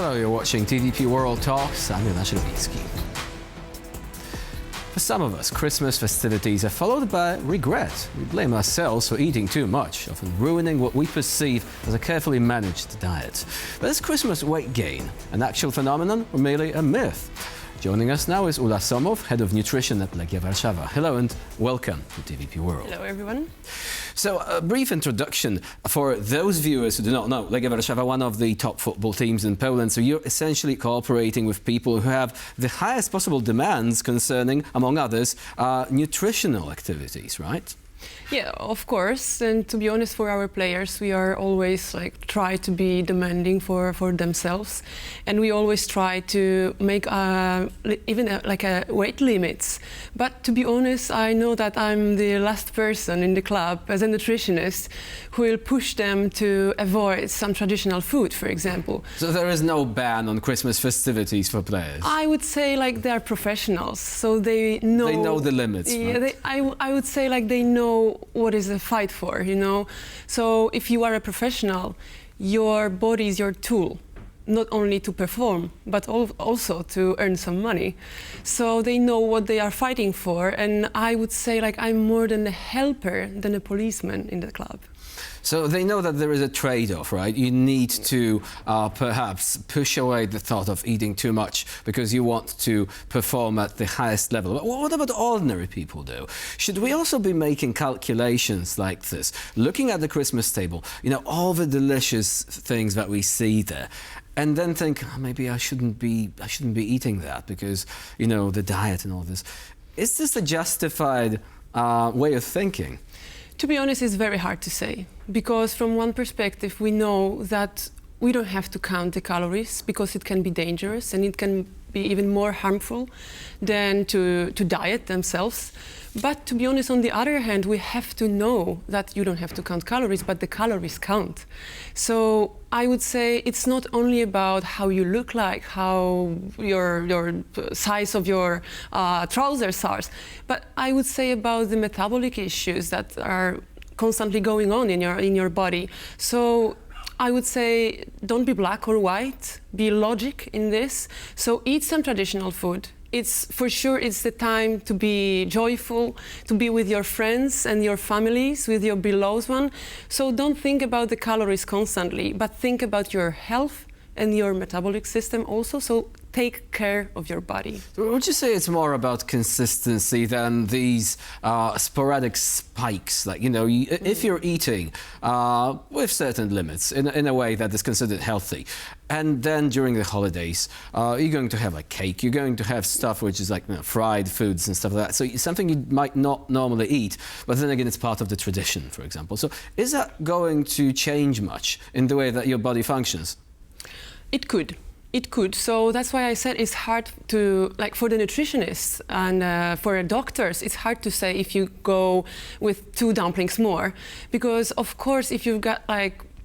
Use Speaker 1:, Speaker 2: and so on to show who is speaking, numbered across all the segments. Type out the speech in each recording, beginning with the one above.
Speaker 1: Hello, you're watching TVP World Talks. I'm Ula Somow. For some of us, Christmas festivities are followed by regret. We blame ourselves for eating too much, often ruining what we perceive as a carefully managed diet. But is Christmas weight gain an actual phenomenon or merely a myth? Joining us now is Ula Somow, Head of Nutrition at Legia Warszawa. Hello and welcome to TVP World.
Speaker 2: Hello everyone.
Speaker 1: So a brief introduction for those viewers who do not know. Legia Warszawa, one of the top football teams in Poland, so you're essentially cooperating with people who have the highest possible demands concerning, among others, nutritional activities, right?
Speaker 2: Yeah, of course. And to be honest, for our players, we are always try to be demanding for themselves, and we always try to make even a weight limits. But to be honest, I know that I'm the last person in the club as a nutritionist who will push them to avoid some traditional food, for example.
Speaker 1: So there is no ban on Christmas festivities for players?
Speaker 2: I would say they are professionals, so they know.
Speaker 1: They know the limits.
Speaker 2: Yeah,
Speaker 1: right?
Speaker 2: I would say they know what is a fight for, you know. So if you are a professional, your body is your tool, not only to perform, but also to earn some money. So they know what they are fighting for, and I would say I'm more than a helper than a policeman in the club.
Speaker 1: So they know that there is a trade-off, right? You need to perhaps push away the thought of eating too much because you want to perform at the highest level. But what about ordinary people, though? Should we also be making calculations like this? Looking at the Christmas table, you know, all the delicious things that we see there, and then think, oh, maybe I shouldn't be eating that because, you know, the diet and all this. Is this a justified way of thinking?
Speaker 2: To be honest, it's very hard to say, because from one perspective, we know that we don't have to count the calories because it can be dangerous and it can be even more harmful than to diet themselves. But to be honest, on the other hand, we have to know that you don't have to count calories, but the calories count. So I would say it's not only about how you look like, how your size of your trousers are, but I would say about the metabolic issues that are constantly going on in your body. So I would say don't be black or white, be logic in this. So eat some traditional food. It's for sure it's the time to be joyful, to be with your friends and your families, with your beloved one. So don't think about the calories constantly, but think about your health and your metabolic system also. So take care of your body.
Speaker 1: Would you say it's more about consistency than these sporadic spikes? Like, you know, if you're eating with certain limits in a way that is considered healthy, and then during the holidays, you're going to have like cake, you're going to have stuff which is like, you know, fried foods and stuff like that. So it's something you might not normally eat, but then again, it's part of the tradition, for example. So is that going to change much in the way that your body functions?
Speaker 2: It could. It could. So that's why I said it's hard to, for the nutritionists and for doctors, it's hard to say if you go with 2 dumplings more. Because, of course, if you've got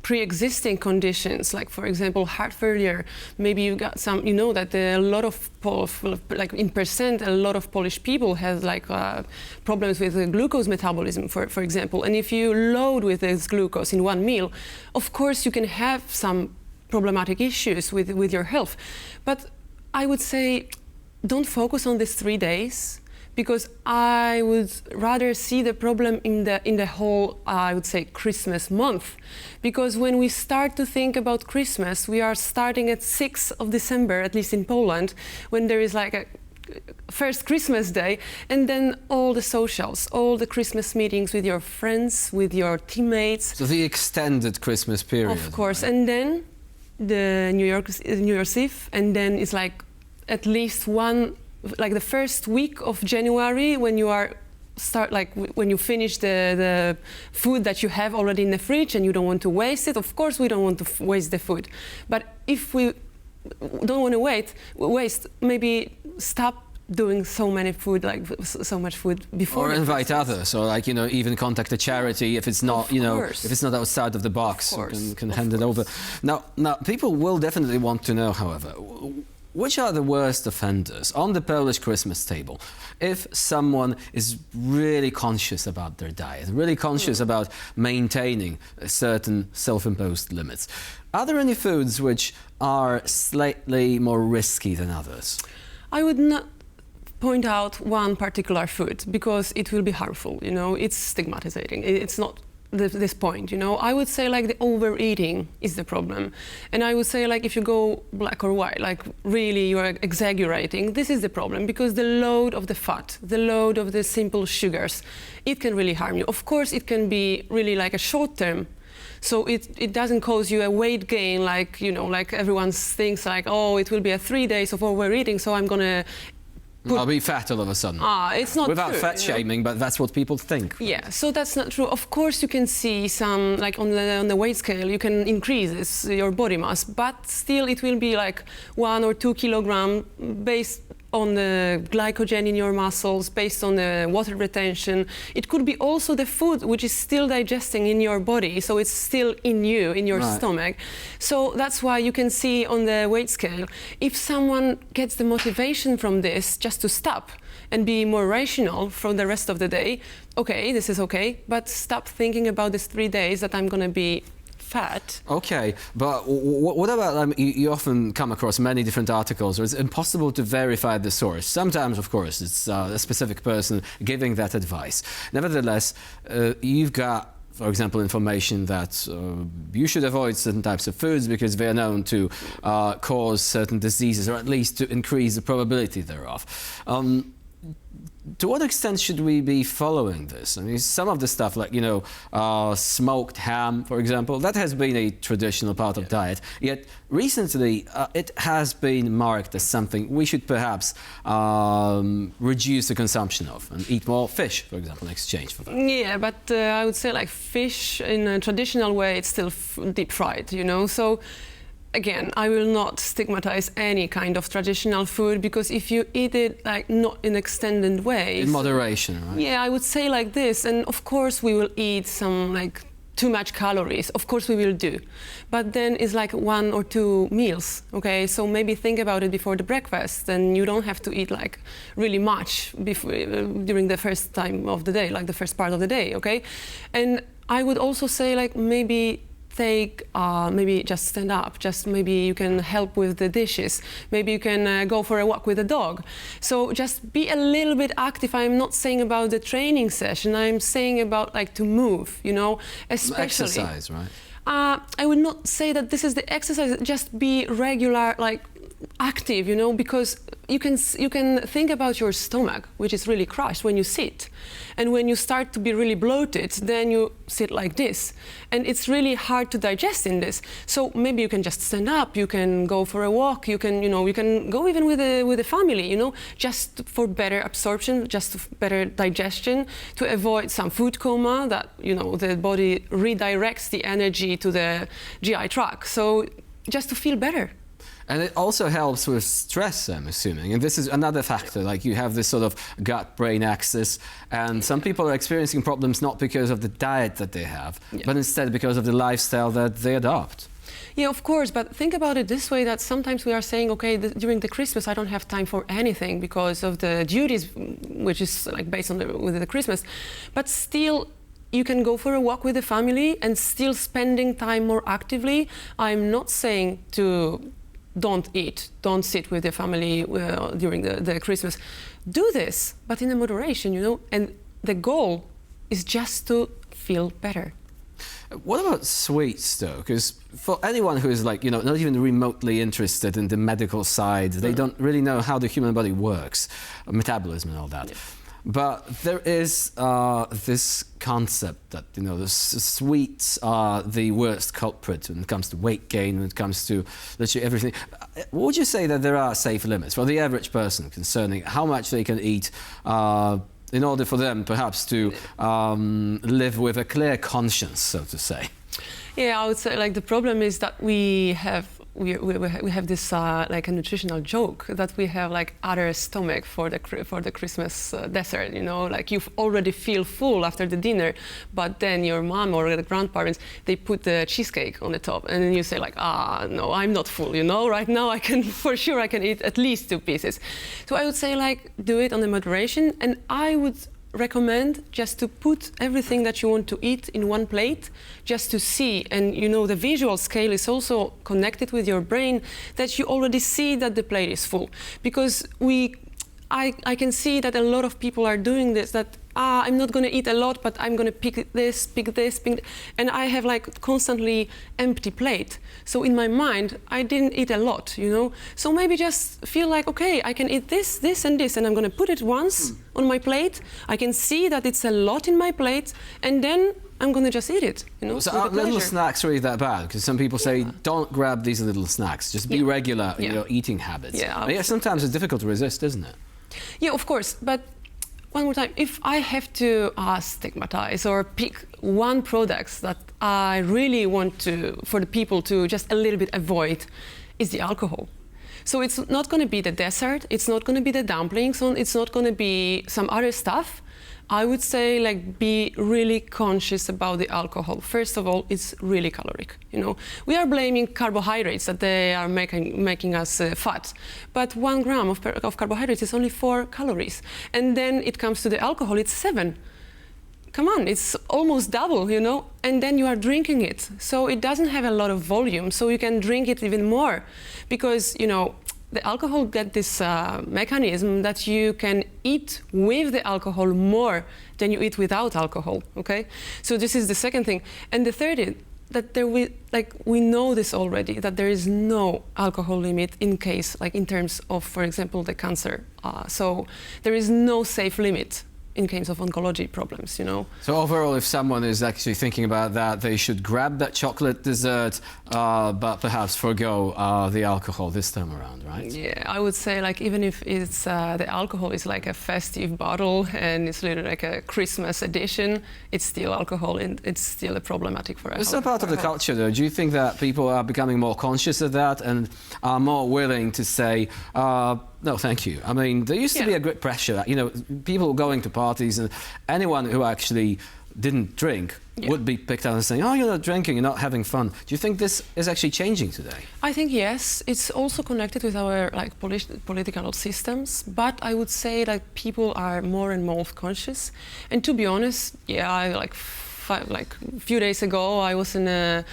Speaker 2: pre-existing conditions, like for example heart failure, maybe you got some, you know that a lot of in percent, a lot of Polish people have problems with glucose metabolism, for example. And if you load with this glucose in one meal, of course you can have some problematic issues with your health. But I would say don't focus on these 3 days, because I would rather see the problem in the whole, I would say, Christmas month. Because when we start to think about Christmas, we are starting at 6th of December, at least in Poland, when there is a first Christmas day, and then all the socials, all the Christmas meetings with your friends, with your teammates.
Speaker 1: So the extended Christmas period.
Speaker 2: Of course, right? And then the New Year's Eve, and then it's at least the first week of January, when you when you finish the food that you have already in the fridge and you don't want to waste it. Of course we don't want to waste the food, but if we don't want to waste, maybe stop doing so much food before.
Speaker 1: Or invite others, or even contact a charity if it's not, if it's not outside of the box, you can hand it over. Now, people will definitely want to know, however, which are the worst offenders on the Polish Christmas table? If someone is really conscious about their diet, really conscious about maintaining certain self-imposed limits, are there any foods which are slightly more risky than others?
Speaker 2: I would not point out one particular food because it will be harmful, you know, it's stigmatizing. It's not this point, you know. I would say like the overeating is the problem. And I would say like if you go black or white, like really you are exaggerating, this is the problem because the load of the fat, the load of the simple sugars, it can really harm you. Of course, it can be really like a short term. So it doesn't cause you a weight gain like, you know, like everyone thinks like, oh, it will be a 3 days of overeating, so I'm gonna
Speaker 1: I'll be fat all of a sudden.
Speaker 2: It's not
Speaker 1: Without
Speaker 2: true,
Speaker 1: fat shaming, but that's what people think.
Speaker 2: Yeah, so that's not true. Of course, you can see some, like on the weight scale, you can increase your body mass, but still it will be like 1 or 2 kilograms based on the glycogen in your muscles, based on the water retention. It could be also the food which is still digesting in your body, so it's still in you, in your stomach. So that's why you can see on the weight scale, if someone gets the motivation from this just to stop and be more rational for the rest of the day, okay, this is okay, but stop thinking about these 3 days that I'm gonna be fat.
Speaker 1: Okay, but what about, you often come across many different articles where it's impossible to verify the source. Sometimes, of course, it's a specific person giving that advice. Nevertheless, you've got, for example, information that you should avoid certain types of foods because they are known to cause certain diseases, or at least to increase the probability thereof. To what extent should we be following this? I mean, some of the stuff like, you know, smoked ham, for example, that has been a traditional part of diet. Yet recently it has been marked as something we should perhaps reduce the consumption of and eat more fish, for example, in exchange for that.
Speaker 2: Yeah, but I would say like fish in a traditional way, it's still deep fried, you know, so again, I will not stigmatize any kind of traditional food because if you eat it like not in extended ways.
Speaker 1: In moderation, right?
Speaker 2: Yeah, I would say like this, and of course we will eat some like too much calories. Of course we will do, but then it's like 1 or 2 meals. Okay, so maybe think about it before the breakfast. Then you don't have to eat like really much before, during the first time of the day, like the first part of the day. Okay, and I would also say like maybe maybe just stand up, just maybe you can help with the dishes, maybe you can go for a walk with the dog. So just be a little bit active. I'm not saying about the training session, I'm saying about like to move, you know, especially.
Speaker 1: Exercise, right?
Speaker 2: I would not say that this is the exercise, just be regular, like active, you know, because you can think about your stomach, which is really crushed when you sit. And when you start to be really bloated, then you sit like this. And it's really hard to digest in this. So maybe you can just stand up, you can go for a walk, you can, you know, you can go even with the family, you know, just for better absorption, just better digestion, to avoid some food coma that, you know, the body redirects the energy to the GI tract. So just to feel better.
Speaker 1: And it also helps with stress, I'm assuming. And this is another factor, like you have this sort of gut-brain axis, and some people are experiencing problems not because of the diet that they have, but instead because of the lifestyle that they adopt.
Speaker 2: Yeah, of course, but think about it this way, that sometimes we are saying, okay, during the Christmas I don't have time for anything because of the duties, which is like based on with the Christmas, but still you can go for a walk with the family and still spending time more actively. I'm not saying to don't eat, don't sit with your family during the Christmas. Do this, but in a moderation, you know, and the goal is just to feel better.
Speaker 1: What about sweets, though? Because for anyone who is like, you know, not even remotely interested in the medical side, they don't really know how the human body works, metabolism and all that. Yeah. But there is this concept that, you know, the sweets are the worst culprit when it comes to weight gain, when it comes to literally everything. Would you say that there are safe limits for the average person concerning how much they can eat in order for them perhaps to live with a clear conscience, so to say?
Speaker 2: Yeah, I would say like the problem is that we have we have this like a nutritional joke that we have like other stomach for the Christmas dessert. You know, like you already feel full after the dinner, but then your mom or the grandparents, they put the cheesecake on the top, and then you say like, no, I'm not full. You know, right now I can for sure I can eat at least 2 pieces. So I would say like do it on the moderation, and I would recommend just to put everything that you want to eat in one plate, just to see. And you know, the visual scale is also connected with your brain, that you already see that the plate is full. Because I can see that a lot of people are doing this, that I'm not going to eat a lot, but I'm going to pick this, and I have like constantly empty plate. So in my mind, I didn't eat a lot, you know. So maybe just feel like, okay, I can eat this, this, and this, and I'm going to put it once on my plate. I can see that it's a lot in my plate, and then I'm going to just eat it, you know.
Speaker 1: So are little snacks really that bad? Because some people say, don't grab these little snacks. Just be regular in your eating habits. Yeah, sometimes it's difficult to resist, isn't it?
Speaker 2: Yeah, of course, but one more time, if I have to stigmatize or pick one product that I really want for the people to just a little bit avoid, is the alcohol. So it's not going to be the dessert, it's not going to be the dumplings, it's not going to be some other stuff. I would say like be really conscious about the alcohol. First of all, it's really caloric. You know, we are blaming carbohydrates that they are making us fat, but 1 gram of carbohydrates is only 4 calories, and then it comes to the alcohol, it's 7. Come on, it's almost double, you know, and then you are drinking it. So it doesn't have a lot of volume, so you can drink it even more, because you know, the alcohol get this mechanism that you can eat with the alcohol more than you eat without alcohol, okay? So this is the second thing. And the third is that we know this already, that there is no alcohol limit in case, like in terms of, for example, the cancer. So there is no safe limit in case of oncology problems, you know.
Speaker 1: So overall, if someone is actually thinking about that, they should grab that chocolate dessert, but perhaps forgo the alcohol this time around, right?
Speaker 2: Yeah, I would say like even if it's the alcohol is like a festive bottle and it's literally like a Christmas edition, it's still alcohol and it's still a problematic for us.
Speaker 1: It's a part of the culture, though. Do you think that people are becoming more conscious of that and are more willing to say, no, thank you. I mean, there used to be a great pressure. You know, people going to parties and anyone who actually didn't drink would be picked out and saying, oh, you're not drinking, you're not having fun. Do you think this is actually changing today?
Speaker 2: I think yes. It's also connected with our like political systems, but I would say like people are more and more conscious. And to be honest, a few days ago, I was in a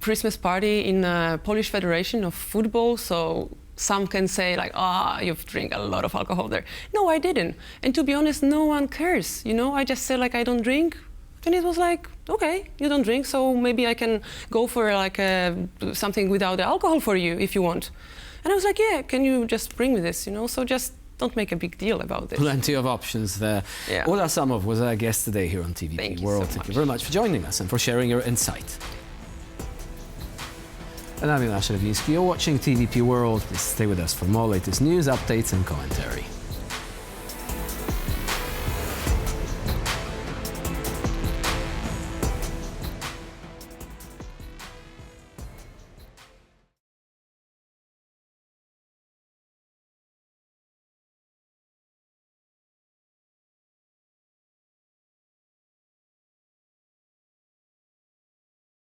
Speaker 2: Christmas party in a Polish Federation of Football, so some can say like, you've drank a lot of alcohol there. No, I didn't. And to be honest, no one cares. You know, I just said like, I don't drink. And it was like, okay, you don't drink, so maybe I can go for like something without the alcohol for you if you want. And I was like, yeah, can you just bring me this, you know? So just don't make a big deal about this.
Speaker 1: Plenty of options there. Yeah. Ula Somow was our guest today here on TVP World. Thank you very much for joining us and for sharing your insight. And I'm Ula Somow. You're watching TVP World. Please stay with us for more latest news, updates and commentary.